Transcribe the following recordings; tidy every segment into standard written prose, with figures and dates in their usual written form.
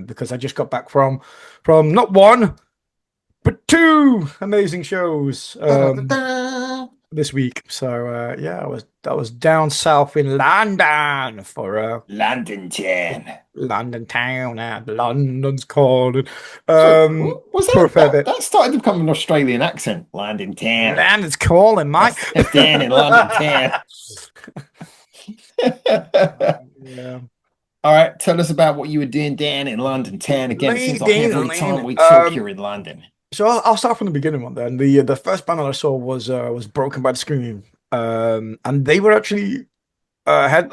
because I just got back from not one but two amazing shows Da-da-da-da. this week. So yeah, I was down south in London for London Town. London town, London's calling. So was For a that fair bit. that started to become an Australian accent? London Town. London's calling, mate. That's down in London Town. Yeah. All right, tell us about what you were doing down in London Town. Again, it seems like every time London. we talk, you're in London. So I'll start from the beginning one then. The first band that I saw was Broken by the Scream, and they were actually had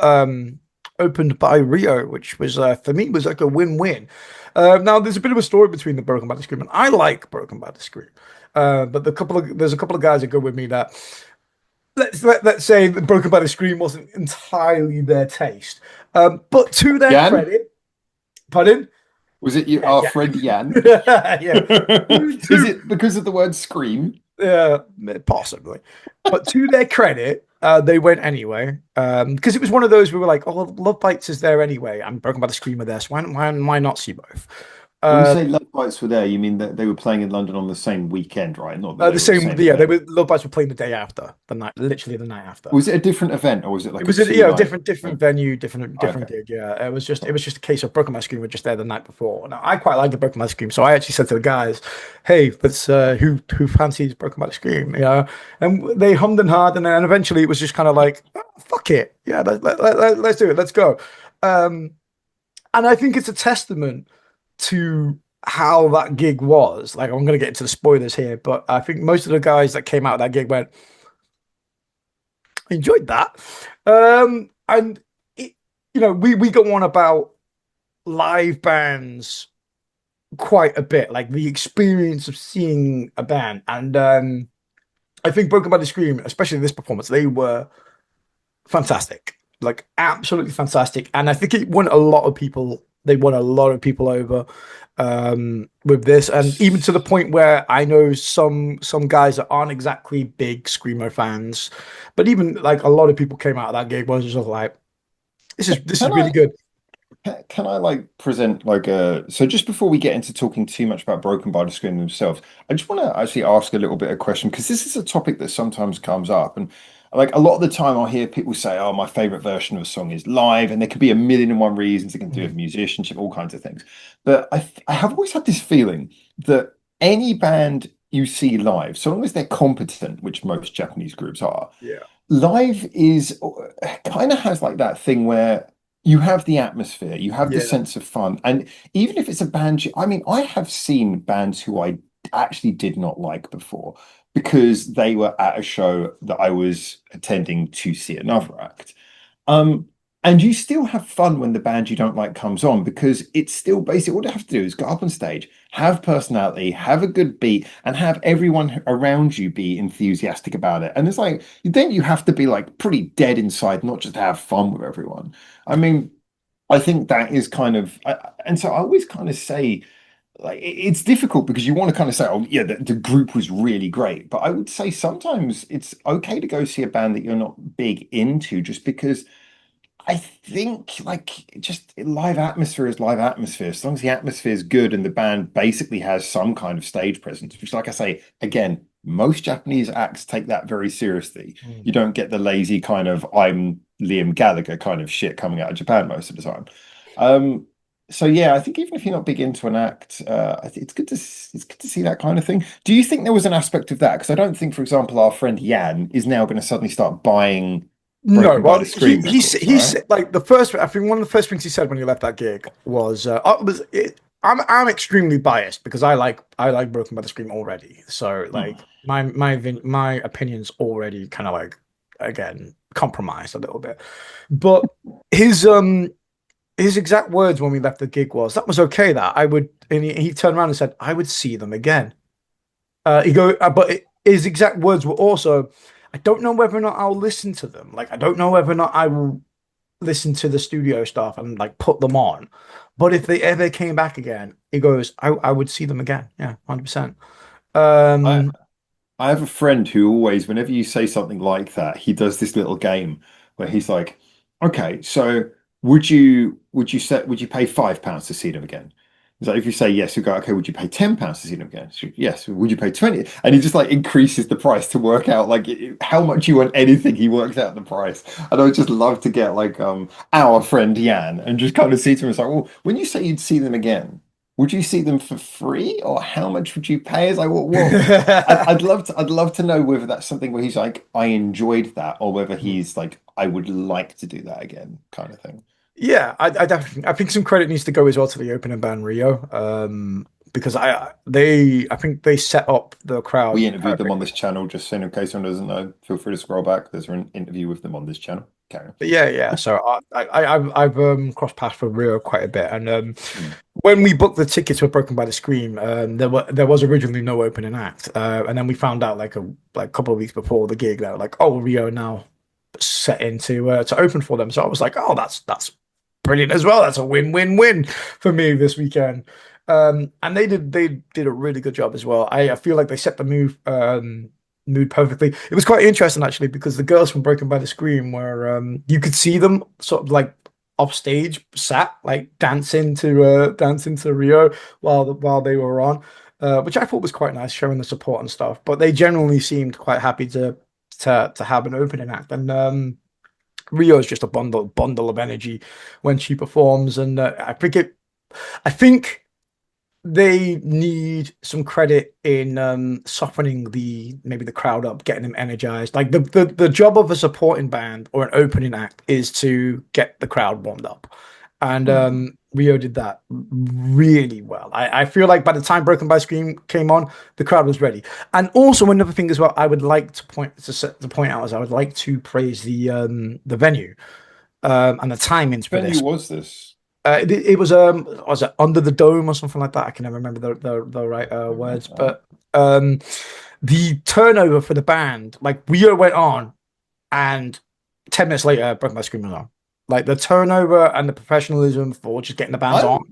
opened by Rio, which was for me was like a win-win. Now there's a bit of a story between the Broken by the Scream, and I like Broken by the Scream, but there's a couple of guys that go with me that let's say that Broken by the Scream wasn't entirely their taste, but to their Jan, credit, pardon. was it you, Yeah, our yeah, friend Jan? yeah. Is it because of the word scream? Yeah, possibly. But to their credit, they went anyway. Because it was one of those we were like, oh, Love Bites is there anyway. I'm Broken by the Scream of this. Why not see both? When you Uh, say Love Bites were there, you mean that they were playing in London on the same weekend, right? Not that they the were the same, same yeah, they event. were Love Bites were playing the day after, the night, literally the night after. Was it a different event or was it It like a was a two night different event? venue, different Okay. gig. Yeah, it was just a case of Broken My Scream were just there the night before. Now I quite like the Broken My Scream, so I actually said to the guys, "Hey, let's who fancies Broken My Scream?" You know, and they hummed and hawed, and then eventually it was just kind of like, "Oh, fuck it, yeah, let's do it, let's go." Um, and I think it's a testament to how that gig was. Like I'm gonna get into the spoilers here, but I think most of the guys that came out of that gig went, enjoyed that. And it, we go on about live bands quite a bit, like the experience of seeing a band. And I think Broken by the Scream, especially this performance, they were fantastic, like absolutely fantastic. And I think it won a lot of people. They won a lot of people over with this, and even to the point where I know some guys that aren't exactly big screamo fans, but even like a lot of people came out of that gig was just like, this is Can really I good. can I like present like a so just before we get into talking too much about Broken by the Screen themselves, I just want to actually ask a little bit of question because this is a topic that sometimes comes up and like a lot of the time I'll hear people say, "Oh, my favorite version of a song is live," and there could be a million and one reasons. It can do with Mm. musicianship, all kinds of things. But I have always had this feeling that any band you see live, so long as they're competent, which most Japanese groups are, Yeah, live is kind of has like that thing where you have the atmosphere, you have the yeah, sense of fun, and even if it's a band, I mean, I have seen bands who I actually did not like before because they were at a show that I was attending to see another act. Um, and you still have fun when the band you don't like comes on because it's still basically all you have to do is go up on stage, have personality, have a good beat, and have everyone around you be enthusiastic about it. And it's like then you have to be like pretty dead inside, not just have fun with everyone. I mean, I think that is kind of, and so I always kind of say, like, it's difficult because you want to kind of say, oh, yeah, the group was really great. But I would say sometimes it's okay to go see a band that you're not big into just because I think like just live atmosphere is live atmosphere. As long as the atmosphere is good and the band basically has some kind of stage presence, which, like I say, again, most Japanese acts take that very seriously. mm. You don't get the lazy kind of I'm Liam Gallagher kind of shit coming out of Japan most of the time. Um, so yeah, I think even if you're not big into an act, I think it's good to see that kind of thing. Do you think there was an aspect of that? Because I don't think, for example, our friend Yan is now going to suddenly start buying No, Broken by well, the Scream records, he right? said like the first. I think one of the first things he said when he left that gig was, I'm extremely biased because I like Broken by the Scream already. So Hmm. like my opinions already kind of like again compromised a little bit. But his um his exact words when we left the gig was that was okay that I would, and he turned around and said I would see them again. His exact words were also, I don't know whether or not I'll listen to them. Like, I don't know whether or not I will listen to the studio stuff and like put them on. But if they ever came back again, he goes, I would see them again. Yeah, 100%. I Um, I have a friend who always, whenever you say something like that, he does this little game where he's like, "Okay, so would you pay £5 to see them again?" It's like if you say yes, you go, okay, would you pay £10 to see them again? So, yes. Would you pay 20? And he just like increases the price to work out like how much you want anything. He works out the price. And I would just love to get like our friend Jan and just kind of see to him. It's like, well, when you say you'd see them again, would you see them for free or how much would you pay? It's like, what? I'd love to know whether that's something where he's like, I enjoyed that, or whether he's like, I would like to do that again, kind of thing. Yeah, I definitely I think some credit needs to go as well to the opening band Rio, because I think they set up the crowd We interviewed them on perfectly. this channel, just saying in case someone doesn't know, feel free to scroll back. There's an interview with them on this channel. Carry But yeah, yeah. So I've crossed paths with Rio quite a bit, and on. when we booked the tickets were Broken by the Scream, there was originally no opening act, and then we found out like a couple of weeks before the gig that like, oh, Rio now set into to open for them. So I was like, oh, that's brilliant as well. That's a win-win-win for me this weekend. And they did a really good job as well. I feel like they set the mood perfectly. It was quite interesting actually because the girls from Broken by the Scream were you could see them sort of like off stage, sat like dancing to Rio while they were on, which I thought was quite nice, showing the support and stuff. But they generally seemed quite happy to have an opening act, and Rio is just a bundle of energy when she performs, and I think they need some credit in softening the maybe the crowd up, getting them energized. Like the job of a supporting band or an opening act is to get the crowd warmed up, and Hmm. Rio did that really well. I feel like by the time Broken by Scream came on, the crowd was ready. And also another thing as well, I would like to point out is I would like to praise the venue and the timings for Venue this. was this? It was it Under the Dome or something like that? I can never remember the right words, All but um, the turnover for the band, like we went on, and 10 minutes later, Broken by Scream was on. Like the turnover and the professionalism for just getting the bands on, Oh,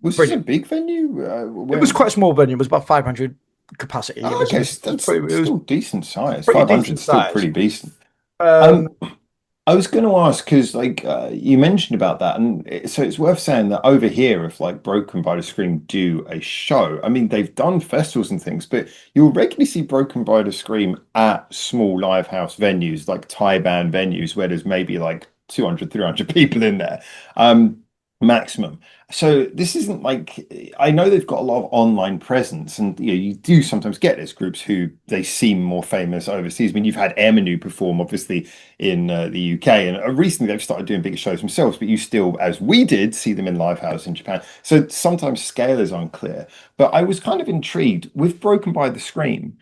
was this a brilliant. big venue? It was quite a When? small venue. It was about 500 capacity. Oh, okay, so Was that's pretty, it was still decent size. pretty 500 decent is still size. pretty decent. Um, Um, I was going to ask because you mentioned about that, and so it's worth saying that over here, if like Broken by the Scream do a show, I mean they've done festivals and things, but you'll regularly see Broken by the Scream at small live house venues, like Thai band venues, where there's maybe like 200, 300 people in there, maximum. So this isn't like I know they've got a lot of online presence, and you do sometimes get these groups who they seem more famous overseas. I mean, you've had Eminem perform, obviously in the UK. And recently they've started doing bigger shows themselves, but you still, as we did, see them in live house in Japan. So sometimes scale is unclear. But I was kind of intrigued with Broken by the Scream.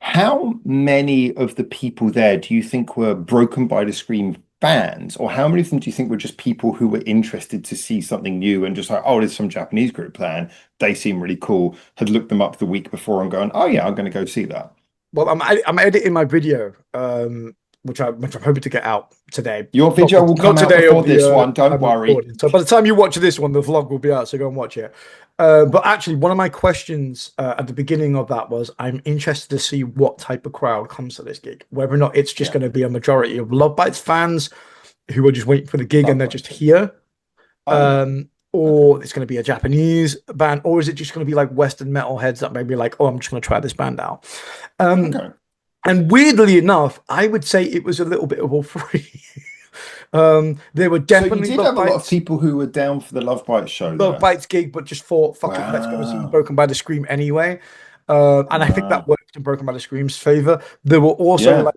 How many of the people there do you think were Broken by the Scream fans, or how many of them do you think were just people who were interested to see something new and just like, oh, there's some Japanese group playing, they seem really cool, had looked them up the week before and going, oh yeah, I'm going to go see that. well, I'm editing my video, which I'm hoping to get out today. Your Not video will not come out today before of the this one, don't time of worry. recording. So by the time you watch this one, the vlog will be out. So go and watch it. But actually, one of my questions at the beginning of that was, I'm interested to see what type of crowd comes to this gig. Whether or not it's just Yeah, going to be a majority of Love Bites fans who are just waiting for the gig and love they're just Brexit. here, Oh yeah. Okay. or it's going to be a Japanese band, or is it just going to be like Western metalheads that may be like, oh, I'm just going to try this band out. Um, Okay. and weirdly enough, I would say it was a little bit of all three. There were So you definitely did Love have a lot of Bites, people who were down for the Love Bite show Love there. Bites gig, but just thought, fuck it, let's go see Wow. Broken by the Scream anyway. And I think that Wow. worked in Broken by the Scream's favor. There were also Yeah. like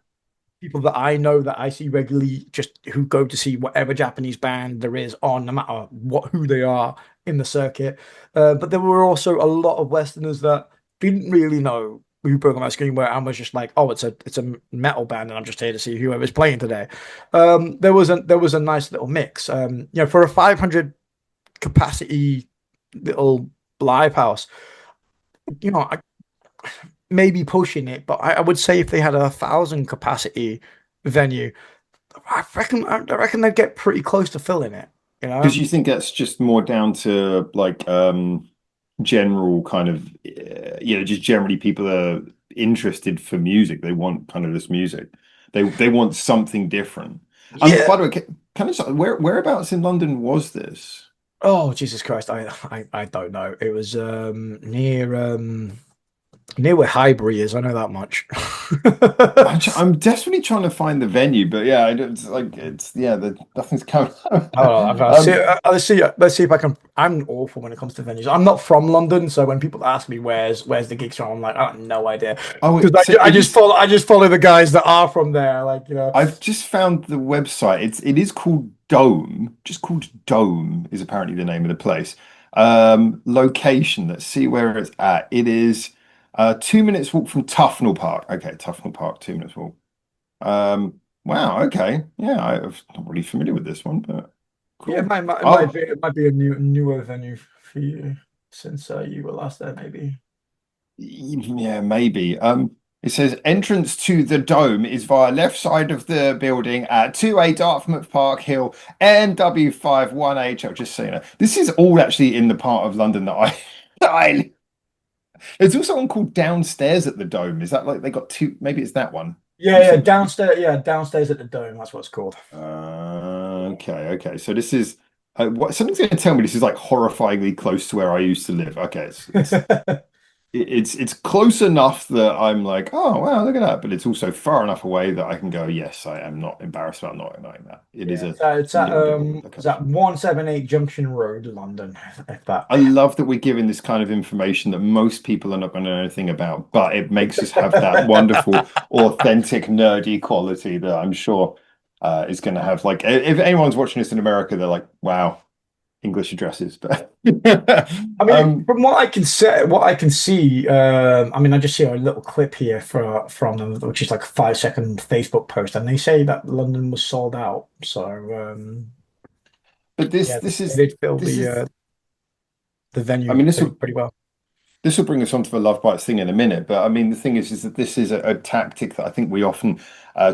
people that I know that I see regularly, just who go to see whatever Japanese band there is on, no matter what who they are in the circuit. But there were also a lot of Westerners that didn't really know who Broken by the Scream were and was just like, oh, it's a metal band, and I'm just here to see whoever's playing today. There was a nice little mix. For a 500 capacity little live house, I maybe pushing it, but I would say if they had 1,000 capacity venue, I reckon they'd get pretty close to filling it. You Because know? you think that's just more down to like general kind of just generally people are interested for music. They want kind of this music. They want something different. Yeah. By the way, can I just, whereabouts in London was this? Oh, Jesus Christ. I don't know. It was near where Highbury is. I know that much. I'm desperately trying to find the venue, but yeah, I don't, it's like it's yeah, nothing's coming up. Hold on, I've got to see. Let's see if I can. I'm awful when it comes to venues. I'm not from London, so when people ask me where's the gigs from, I'm like, I have no idea Oh, because so it is. I just follow the guys that are from there. Like you know, I've just found the website. It is called Dome. Just called Dome is apparently the name of the place. Location. Let's see where it's at. It is 2 minutes walk from Tufnell Park. Okay, Tufnell Park, 2 minutes walk. Wow. Okay. Yeah, I'm not really familiar with this one, but yeah, cool. it Oh, might be a newer venue for you since you were last there, maybe. yeah, maybe. It says entrance to the dome is via left side of the building at 2A Dartmouth Park Hill, NW51H. I'll just say that. This is all actually in the part of London that I, that I. There's also one called Downstairs at the Dome. Is that like they got two? Maybe it's that one. You Yeah, said, downstairs. Yeah, downstairs at the Dome. That's what it's called. okay. So this is what something's going to tell me this is like horrifyingly close to where I used to live. Okay, it's close enough that I'm like, oh wow, look at that. But it's also far enough away that I can go, yes, I am not embarrassed about not knowing that. It is Yeah, a it's at little bit of a weird it's at location. 178 Junction Road, London. If that. I love that we're given this kind of information that most people are not going to know anything about, but it makes us have that wonderful, authentic, nerdy quality that I'm sure is going to have. Like, if anyone's watching this in America, they're like, wow, English addresses. But I mean, um, from what I can say, what I can see, I mean, I just see a little clip here from them, which is like a 5 second Facebook post, and they say that London was sold out. So, but this yeah, this they is did fill this is. the I venue mean, pretty well. this will bring us on to the love bites thing in a minute, but I mean, the thing is that this is a tactic that I think we often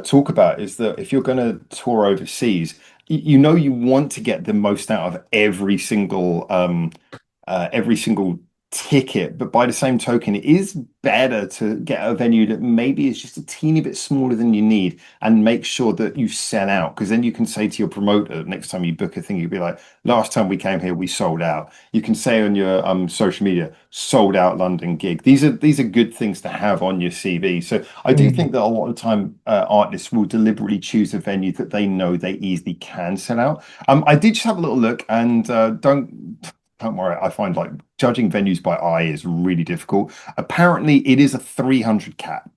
talk about is that if you're going to tour overseas, you know you want to get the most out of every single ticket. But by the same token, it is better to get a venue that maybe is just a teeny bit smaller than you need and make sure that you sell out. Because then you can say to your promoter next time you book a thing, you'll be like, last time we came here, we sold out. You can say on your social media, sold out London gig. These are good things to have on your CV. So I do Mm. think that a lot of time artists will deliberately choose a venue that they know they easily can sell out. I did just have a little look and don't worry, I find like judging venues by eye is really difficult. Apparently, it is a 300 cap.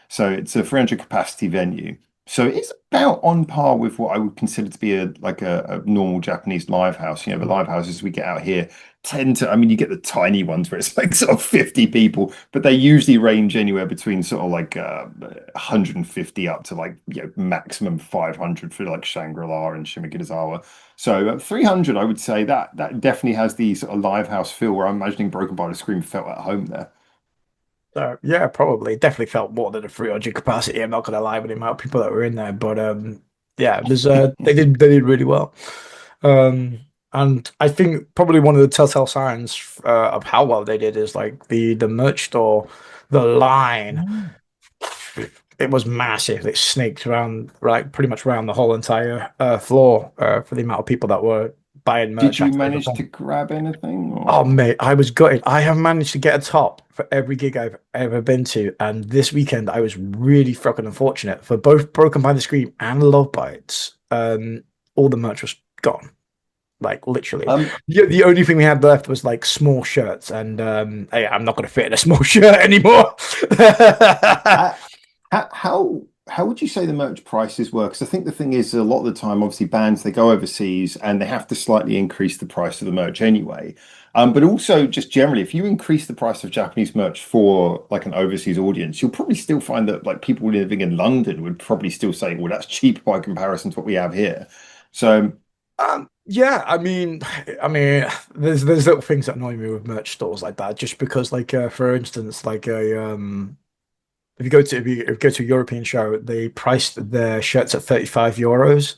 So it's a 300 capacity venue. So it's about on par with what I would consider to be a normal Japanese live house. You know, the live houses we get out here tend to, I mean, you get the tiny ones where it's like sort of 50 people, but they usually range anywhere between sort of like 150 up to like, maximum 500 for like Shangri-La and Shimokitazawa. So 300, I would say that definitely has the sort of live house feel where I'm imagining Broken by the Scream felt at home there. So yeah, probably definitely felt more than a 300 capacity. I'm not gonna lie with the amount of people that were in there, but yeah, it was they did really well. Um, and I think probably one of the telltale signs of how well they did is like the merch store, the line. Mm. It was massive. It snaked around like pretty much around the whole entire floor for the amount of people that were buying Did merch you after they manage performed. to grab anything Oh, or? mate, I was gutted. I have managed to get a top for every gig I've ever been to, and this weekend I was really fucking unfortunate for both Broken by the Scream and Love Bites. All the merch was gone, like literally. Um, The only thing we had left was like small shirts, and hey, I'm not gonna fit in a small shirt anymore. Uh, how would you say the merch prices work? Because I think the thing is, a lot of the time, obviously, bands they go overseas and they have to slightly increase the price of the merch anyway. But also, just generally, if you increase the price of Japanese merch for like an overseas audience, you'll probably still find that like people living in London would probably still say, "Well, that's cheap by comparison to what we have here." So, Yeah, I mean, there's little things that annoy me with merch stores like that. Just because, like, for instance, like a if you go to a European show, they priced their shirts at 35 euros,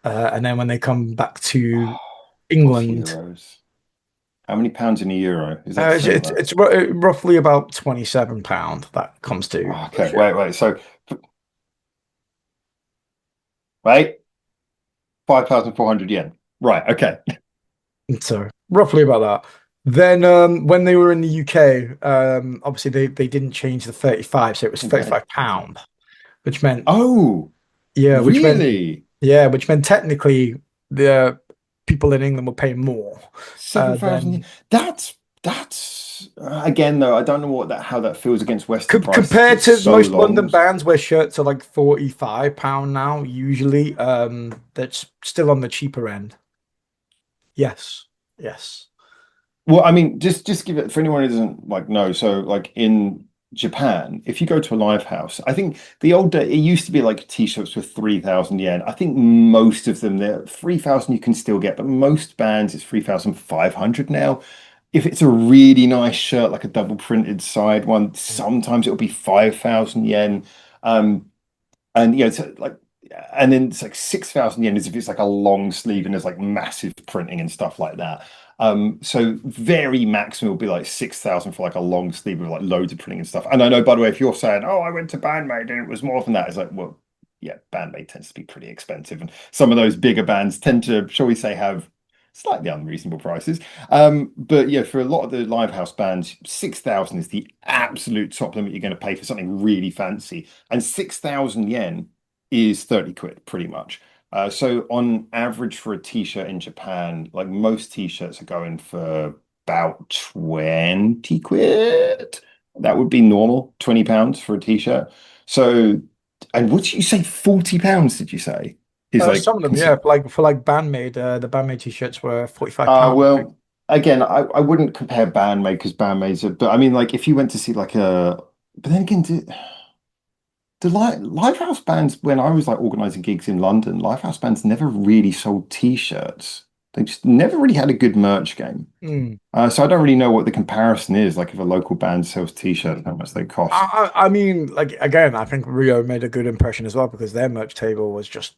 and then when they come back to what's England, euros? How many pounds in a euro? Is that the silver? it's roughly about £27 that comes to Oh, for the okay, shirt. wait. So, wait, 5,400 yen. Right. Okay. So roughly about that. Then when they were in the UK, obviously they didn't change the 35, so it was I think they had 35 pound, which meant Oh, yeah, really? which meant technically the people in England were paying more 7,000. than That's again though, I don't know what that how that feels against Western prices because compared it's to so most long. London bands where shirts are like 45 pound now, usually. That's still on the cheaper end. Yes. Yes. Well, I mean, just give it for anyone who doesn't like know. So, like in Japan, if you go to a live house, I think the old day it used to be like t-shirts with 3,000 yen. I think most of them, they're 3,000 you can still get, but most bands it's 3,500 now. If it's a really nice shirt, like a double printed side one, sometimes it'll be 5,000 yen. Um, and it's like, and then it's like 6,000 yen is if it's like a long sleeve and there's like massive printing and stuff like that. So very maximum will be like 6,000 for like a long sleeve with like loads of printing and stuff. And I know, by the way, if you're saying, "Oh, I went to Bandmate and it was more than that," it's like, well, yeah, Bandmate tends to be pretty expensive, and some of those bigger bands tend to, shall we say, have slightly unreasonable prices. But yeah, for a lot of the live house bands, 6,000 is the absolute top limit you're going to pay for something really fancy. And 6,000 yen is 30 quid, pretty much. So on average for a t-shirt in Japan, like most t-shirts are going for about 20 quid. That would be normal, £20 for a t-shirt. So, and what did you say, £40, did you say? Is like Some of them, yeah, considered. for like Bandmade, the Bandmade t-shirts were 45 pounds. Well, again, I wouldn't compare Bandmate because Bandmate's but I mean, like, if you went to see like but then again, the live house bands, when I was like organizing gigs in London, live house bands never really sold t-shirts. They just never really had a good merch game. Mm. So I don't really know what the comparison is. Like, if a local band sells t-shirts, how much they cost. I mean, like again, I think Rio made a good impression as well because their merch table was just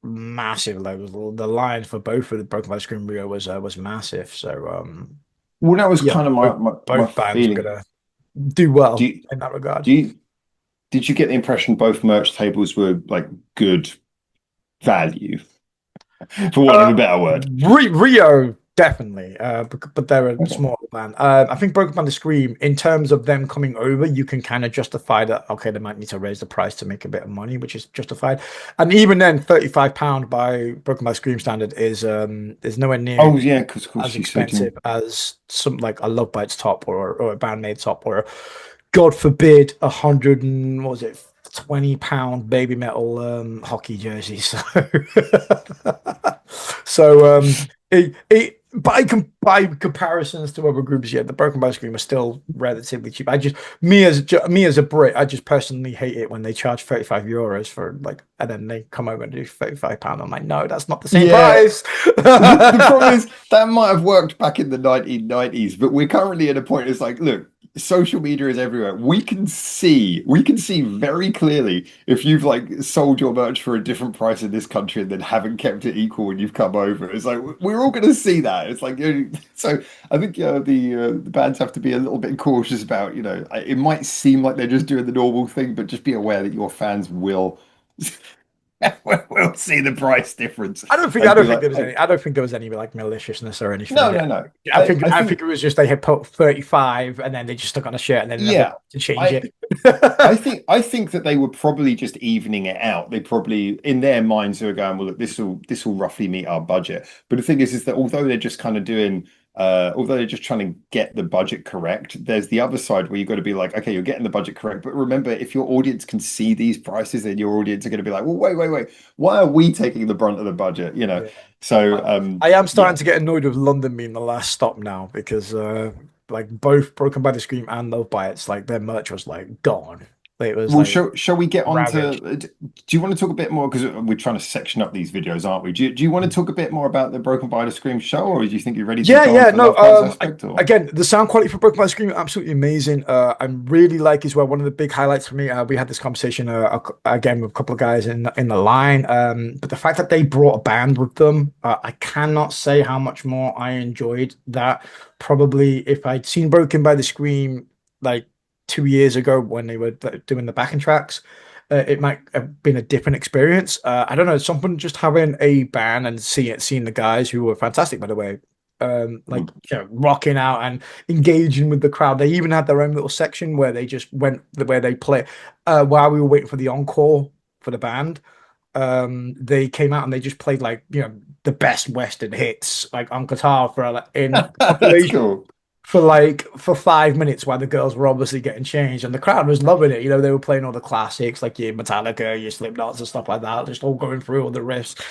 massive. Like the line for both of the Broken by Scream Rio was massive. So Well, that was yeah, kind of my both bands were feeling. gonna do Do well you, in that regard. do you, did you get the impression both merch tables were like good value, for want of Uh, a better word? Rio definitely, but they're a Okay. small band. I think Broken Panda Scream, in terms of them coming over, you can kind of justify that. Okay, they might need to raise the price to make a bit of money, which is justified. And even then, 35 pound by Broken by Scream standard is nowhere near Oh yeah, because of as course you said expensive as some like a Love Bites top or a Bandmade top or God forbid a hundred and what was it 20 pound baby metal hockey jersey. So so by comparisons to other groups, yeah, the Broken Bow Scream are still relatively cheap. Me as a Brit, I just personally hate it when they charge 35 euros for like, and then they come over and do 35 pound. I'm like, no, that's not the same yeah. price. The problem is that might have worked back in the 1990s, but we're currently at a point. It's like, look, social media is everywhere. We can see very clearly if you've like sold your merch for a different price in this country and then haven't kept it equal when you've come over. It's like we're all going to see that. It's like, so I think the bands have to be a little bit cautious about, it might seem like they're just doing the normal thing, but just be aware that your fans will will see the price difference I and be don't think like, there was any. I don't think there was any like maliciousness or anything. no, Yeah. no, no. I I think think, it was just they had put 35 and then they just stuck on a shirt and then never yeah, bothered to change I it. I think that they were probably just evening it out. They probably, in their minds, they were going, well, look, this will roughly meet our budget. But the thing is that although they're just kind of doing, although they're just trying to get the budget correct, there's the other side where you've got to be like, okay, you're getting the budget correct, but remember, if your audience can see these prices, then your audience are going to be like, well, wait, why are we taking the brunt of the budget? Yeah. So I, I am starting yeah. to get annoyed with London being the last stop now because like both Broken by the Scream and Love Bites, like their merch was like gone. It was Well, like shall we get on ravaged. to? Do you want to talk a bit more? Because we're trying to section up these videos, aren't we? Do you want to talk a bit more about the Broken by the Scream show, or do you think you're ready to go on Yeah, to the no. Love Bites aspect? Or Again, the sound quality for Broken by the Scream absolutely amazing. I'm really like as well. One of the big highlights for me, we had this conversation again with a couple of guys in the line. But the fact that they brought a band with them, I cannot say how much more I enjoyed that. Probably if I'd seen Broken by the Scream like 2 years ago when they were doing the backing tracks. it might have been a different experience. I don't know, something just having a band and seeing the guys who were fantastic, by the way, like rocking out and engaging with the crowd. They even had their own little section where they just went where they play while we were waiting for the encore for the band. They came out and they just played like the best Western hits like on guitar for like in That's population cool. for 5 minutes while the girls were obviously getting changed and the crowd was loving it. They were playing all the classics like your Metallica, your Slipknots and stuff like that, just all going through all the riffs.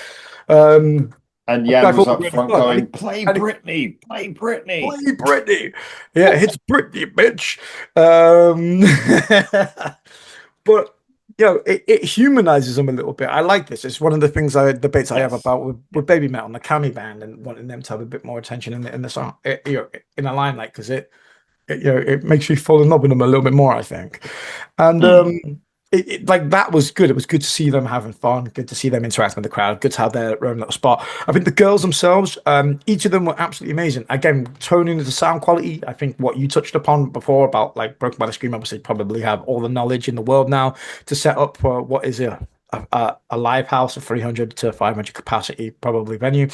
Um, And which I Jan was thought was up really front fun. going, "Play And it Britney, play Britney." play Britney. Yeah, it's Britney, bitch. Um, but it humanizes them a little bit. I like this. It's one of the things debates I have Yes. about with Baby Metal and the Cammy band and wanting them to have a bit more attention in the song, in a limelight because it makes you fall in love with them a little bit more, I think. And Mm. like that was good. It was good to see them having fun, good to see them interacting with the crowd, good to have their own little spot. I think the girls themselves, each of them were absolutely amazing. Again, toning the sound quality, I think what you touched upon before about like Broken by the Scream, obviously probably have all the knowledge in the world now to set up for what is a live house of 300 to 500 capacity, probably venue.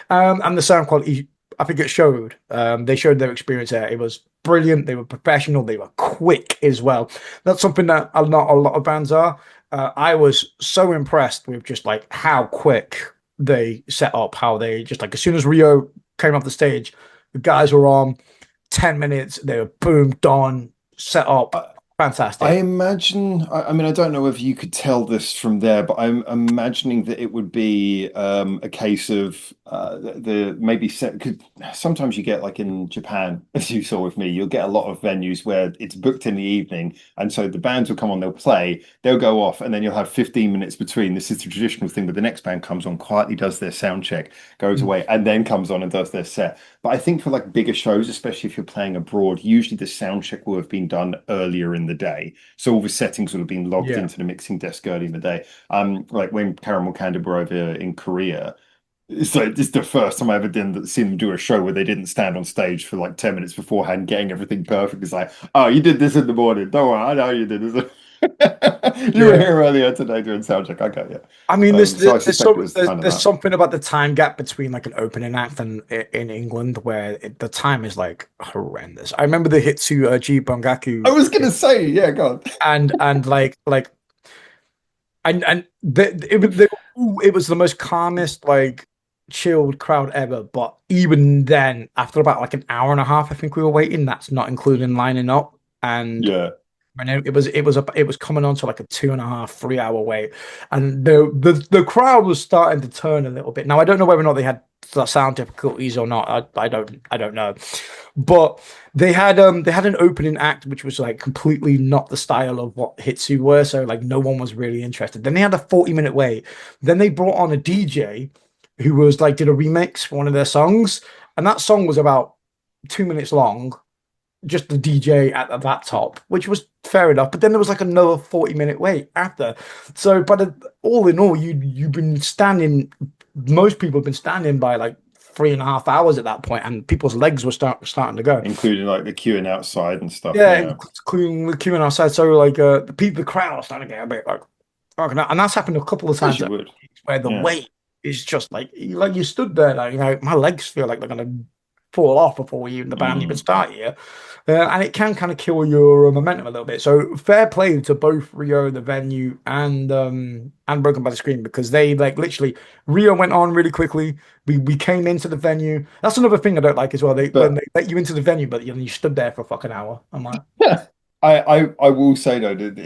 And the sound quality, I think it showed. They showed their experience there. It was brilliant. They were professional. They were quick as well. That's something that not a lot of bands are. I was so impressed with just like how quick they set up, how they just like as soon as Rio came off the stage, the guys were on 10 minutes, they were boom, done, set up, I fantastic. imagine, I mean, I don't know if you could tell this from there, but I'm imagining that it would be a case of the maybe set, could sometimes you get like in Japan, as you saw with me, you'll get a lot of venues where it's booked in the evening. And so the bands will come on, they'll play, they'll go off, and then you'll have 15 minutes between. This is the traditional thing, but the next band comes on, quietly does their sound check, goes Mm. away, and then comes on and does their set. But I think for like bigger shows, especially if you're playing abroad, usually the sound check will have been done earlier in the day. So all the settings would have been logged Yeah. into the mixing desk early in the day. Like when Caramel Candid were over in Korea, so this is the first time I ever did seen them do a show where they didn't stand on stage for like 10 minutes beforehand, getting everything perfect. It's like, oh, you did this in the morning. Don't worry, I know you did this. You were Yeah. here earlier today doing sound check. Okay, yeah. I mean, So I suspect it was kind of there's that. something about the time gap between like an opening act and in England where the time is like horrendous. I remember the Hitsu G I Bangaku was gonna say, yeah, God. and like and it was the most calmest like chilled crowd ever. But even then, after about like an hour and a half, I think we were waiting. That's not including lining up and Yeah. and it was coming on to like a 2.5, 3 hour wait, and the crowd was starting to turn a little bit. Now I don't know whether or not they had sound difficulties or not. I don't know, but they had an opening act which was like completely not the style of what Hitsu were, so like no one was really interested. Then they had a 40-minute wait. Then they brought on a DJ who was like did a remix for one of their songs, and that song was about 2 minutes long, just the DJ at that top, which was fair enough. But then there was like another 40-minute wait after. So, all in all, you've been standing. Most people have been standing by like 3.5 hours at that point, and people's legs were starting to go. Including like the queuing outside and stuff. Yeah, Yeah. including the queuing outside. So like the crowd was starting to get a bit like, fucking hell. And that's happened a couple of As times you would. where the Yeah. wait is just like you stood there, like my legs feel like they're gonna fall off before the band even Mm. start here. And it can kind of kill your momentum a little bit. So fair play to both Rio, the venue, and Broken by the Screen because they like literally Rio went on really quickly. We came into the venue. That's another thing I don't like as well. They when But they let you into the venue, but you stood there for a fucking hour. I'm like, yeah, I will say though that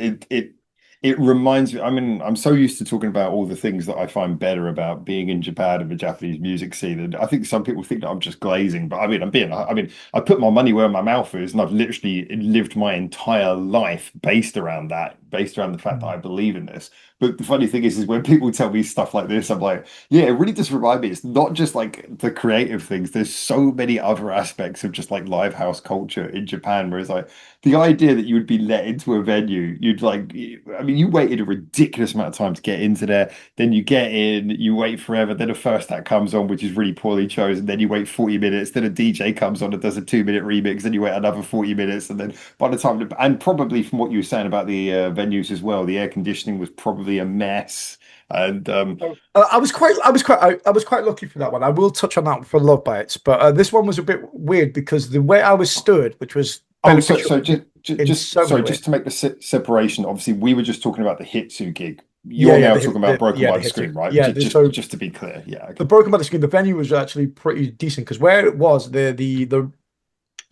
it reminds me. I mean, I'm so used to talking about all the things that I find better about being in Japan and the Japanese music scene, and I think some people think that I'm just glazing, but I mean, I mean, I put my money where my mouth is, and I've literally lived my entire life based around that, based around the fact that I believe in this. But the funny thing is when people tell me stuff like this, I'm like, yeah, it really does remind me. It's not just like the creative things. There's so many other aspects of just like live house culture in Japan, where it's like the idea that you would be let into a venue, you'd like, I mean, you waited a ridiculous amount of time to get into there. Then you get in, you wait forever. Then a first act comes on, which is really poorly chosen. Then you wait 40 minutes. Then a DJ comes on and does a 2 minute remix. Then you wait another 40 minutes. And then by the time, and probably from what you were saying about the venues as well. The air conditioning was probably a mess. And I was quite lucky for that one. I will touch on that for Love Bites, but this one was a bit weird because the way I was stood, which was oh, so beneficial so in so many ways. just to make the separation, obviously we were just talking about the Hitsu gig. You're now talking about Broken by The the Hitsu. Screen, right? Yeah, so Just to be clear. Yeah, the okay. Broken by the Screen, the venue was actually pretty decent because where it was,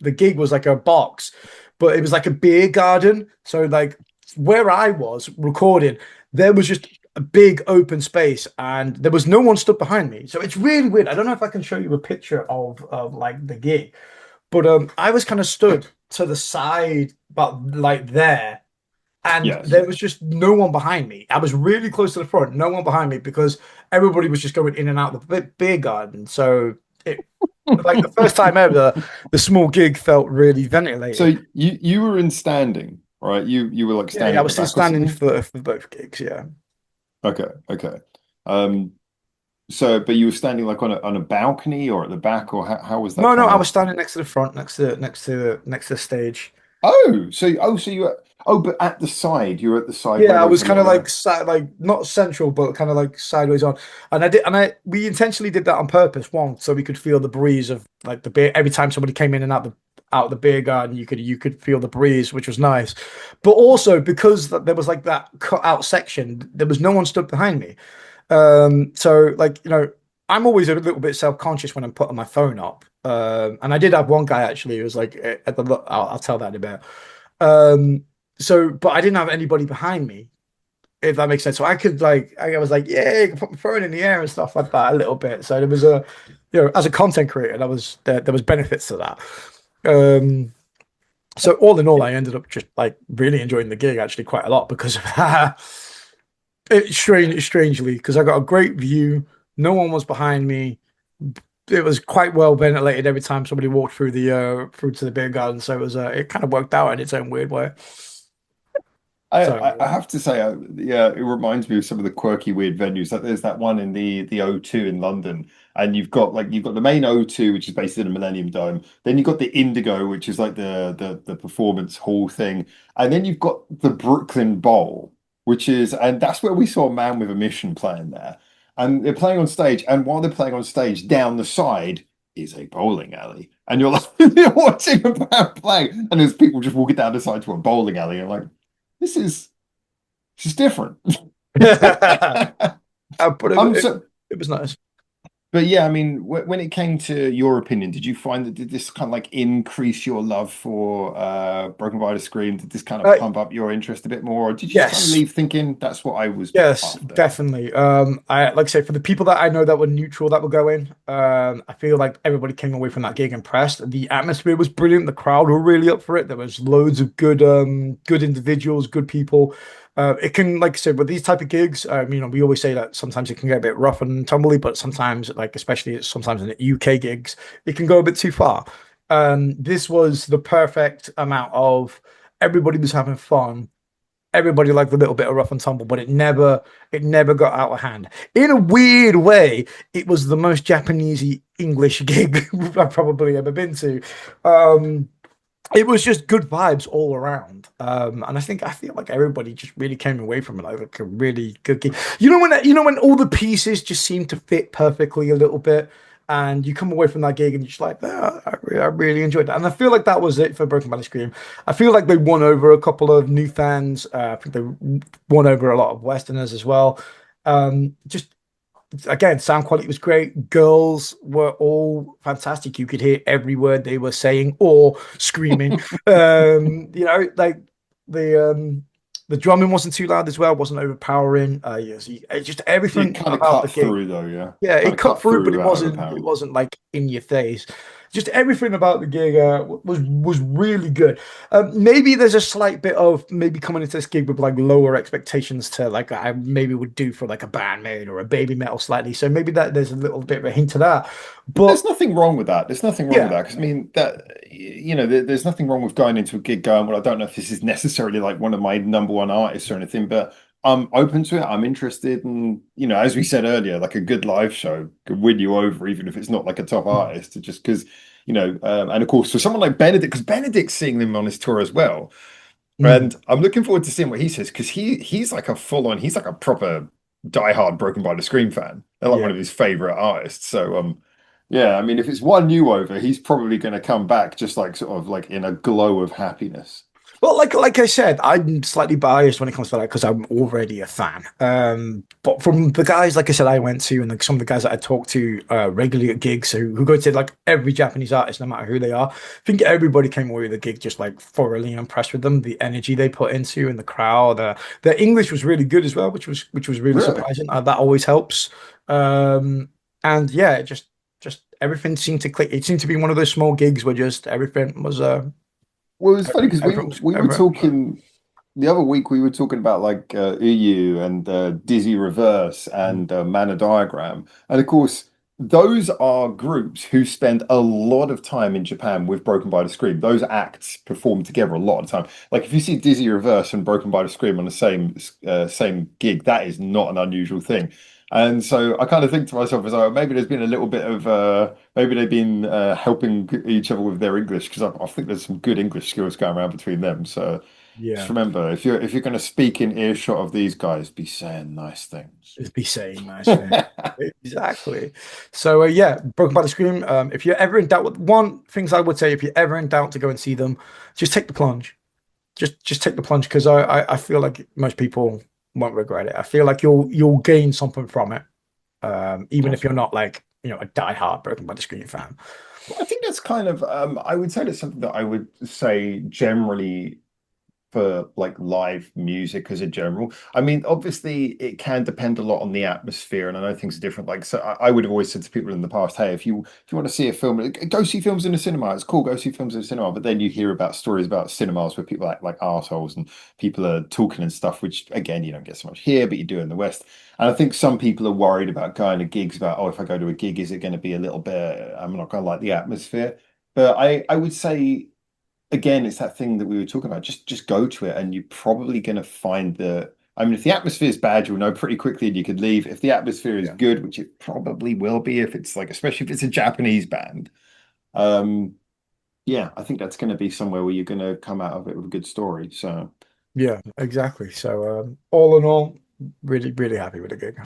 the gig was like a box, but it was like a beer garden. So like where I was recording, there was just a big open space and there was no one stood behind me. So it's really weird. I don't know if I can show you a picture of like the gig, but I was kind of stood to the side, but like there. And Yes. there was just no one behind me. I was really close to the front, no one behind me because everybody was just going in and out of the beer garden. So it, like the first time ever, the small gig felt really So ventilated. you were in standing, right? You were like Yeah, standing I at the was still back or standing something? for both gigs. Yeah. Okay, okay. Um, so but you were standing like on a balcony or at the back, or how was that No, no, kind I of? was standing next to the front, next to the stage. So you were but at the side, you were at the side where Yeah, I there was was a kind of little like like not central, but kind of like sideways on. And we intentionally did that on purpose, one, so we could feel the breeze of like the beer. Every time somebody came in and out of the beer garden, you could feel the breeze, which was nice. But also because there was like that cut out section, there was no one stood behind me. So like I'm always a little bit self conscious when I'm putting my phone up. And I did have one guy actually who was like at the look. I'll tell that in a bit. Um, but I didn't have anybody behind me, if that makes sense. So I could like, I was like, yeah, I can put my phone in the air and stuff like that a little bit. So there was as a content creator, there was benefits to that. Um, so all in all, I ended up just like really enjoying the gig actually quite a lot because of that. Strangely, because I got a great view. No one was behind me. It was quite well ventilated every time somebody walked through to the beer garden. So it kind of worked out in its own weird way. I So have to say, yeah, it reminds me of some of the quirky, weird venues. Like there's that one in the O2 in London, and you've got the main O2, which is based in a Millennium Dome. Then you've got the Indigo, which is like the performance hall thing, and then you've got the Brooklyn Bowl, which is, and that's where we saw Man with a Mission playing there, and they're playing on stage, and while they're playing on stage, down the side is a bowling alley, and you're like you're watching a band play, and there's people just walking down the side to a bowling alley, and like this is different. but So, it was nice. but yeah, I mean, when it came to your opinion, did you find that did this kind of like increase your love for Broken by the Screen? Did this kind of Uh, pump up your interest a bit more, or did you just kind of yes, leave thinking that's what I was yes, after? definitely. I like I say for the people that I know that were neutral that were going, I feel like everybody came away from that gig impressed. The atmosphere was brilliant. The crowd were really up for it. There was loads of good individuals, good people. It can, like I said, with these type of gigs, we always say that sometimes it can get a bit rough and tumbly, but sometimes, like especially sometimes in the UK gigs, it can go a bit too far. This was the perfect amount of everybody was having fun. Everybody liked a little bit of rough and tumble, but it never got out of hand. In a weird way, it was the most Japanesey English gig I've probably ever been to. Um, it was just good vibes all around. And I feel like everybody just really came away from it like a really good gig. When all the pieces just seem to fit perfectly a little bit, and you come away from that gig and you're just like, I really enjoyed that. And I feel like that was it for Broken Body Scream. I feel like they won over a couple of new fans. I think they won over a lot of Westerners as well. Just again, sound quality was great. Girls were all fantastic. You could hear every word they were saying or screaming. Like the um the drumming wasn't too loud as well, wasn't overpowering. Yes, just It everything kind of about the cut gig. through though, yeah. Yeah, Kind it of cut cut through, through but it without wasn't it overpowering. wasn't like in your face. Just everything about the gig was really good. Maybe there's a slight bit of maybe coming into this gig with like lower expectations to like I maybe would do for like a bandmate or a baby metal slightly. So maybe that there's a little bit of a hint to that. There's But nothing wrong with that. There's nothing wrong with yeah, that because I mean there's nothing wrong with going into a gig going, well, I don't know if this is necessarily like one of my number one artists or anything, but I'm open to it. I'm interested, and as we said earlier, like a good live show could win you over, even if it's not like a top artist. Just because and of course for someone like Benedict, because Benedict's seeing them on his tour as well. Mm. And I'm looking forward to seeing what he says because he's like a full on, he's like a proper diehard Broken by the Scream fan. They're like one Yeah. of his favorite artists. So yeah, I mean if it's one new over, he's probably gonna come back just like sort of like in a glow of happiness. Well, like I said, I'm slightly biased when it comes to that because I'm already a fan. But from the guys, like I said, I went to and like some of the guys that I talk to regularly at gigs who go to like every Japanese artist, no matter who they are, I think everybody came away with the gig just like thoroughly impressed with them, the energy they put into in the crowd. Their English was really good as well, which was really Really? surprising. That always helps. And yeah, just everything seemed to click. It seemed to be one of those small gigs where just everything was Well, it's funny because everything was we were everything. talking the other week. We were talking about like EU and Dizzy Reverse and Mana Diagram, and of course those are groups who spend a lot of time in Japan with Broken by the Scream. Those acts perform together a lot of time. Like if you see Dizzy Reverse and Broken by the Scream on the same gig, that is not an unusual thing. And so I kind of think to myself as well, maybe there's been a little bit of maybe they've been helping each other with their English because I think there's some good English skills going around between them. So just Yeah, remember, if you're going to speak in earshot of these guys, be saying nice things. just be saying nice things. Exactly. So yeah, Broken by the Scream. If you're ever in doubt, one things I would say, if you're ever in doubt to go and see them, just take the plunge. Just take the plunge because I feel like most people won't regret it. I feel like you'll gain something from it, even if you're Awesome. not like a diehard Broken by the Scream fan. Well, I think that's kind of I would say that's something that I would say generally for like live music as a general. I mean, obviously it can depend a lot on the atmosphere, and I know things are different. Like, so I would have always said to people in the past, "Hey, if you want to see a film, go see films in the cinema. It's cool, go see films in the cinema." But then you hear about stories about cinemas where people act like arseholes and people are talking and stuff, which again you don't get so much here, but you do in the West. And I think some people are worried about going to gigs about, oh, if I go to a gig, is it going to be a little bit? I'm not going to like the atmosphere. But I would say again, it's that thing that we were talking about. Just go to it, and you're probably going to find the. I mean, if the atmosphere is bad, you'll know pretty quickly, and you could leave. If the atmosphere is Yeah. good, which it probably will be, if it's like, especially if it's a Japanese band, um, yeah, I think that's going to be somewhere where you're going to come out of it with a good story. So. Yeah, exactly. So all in all, really, really happy with the gig.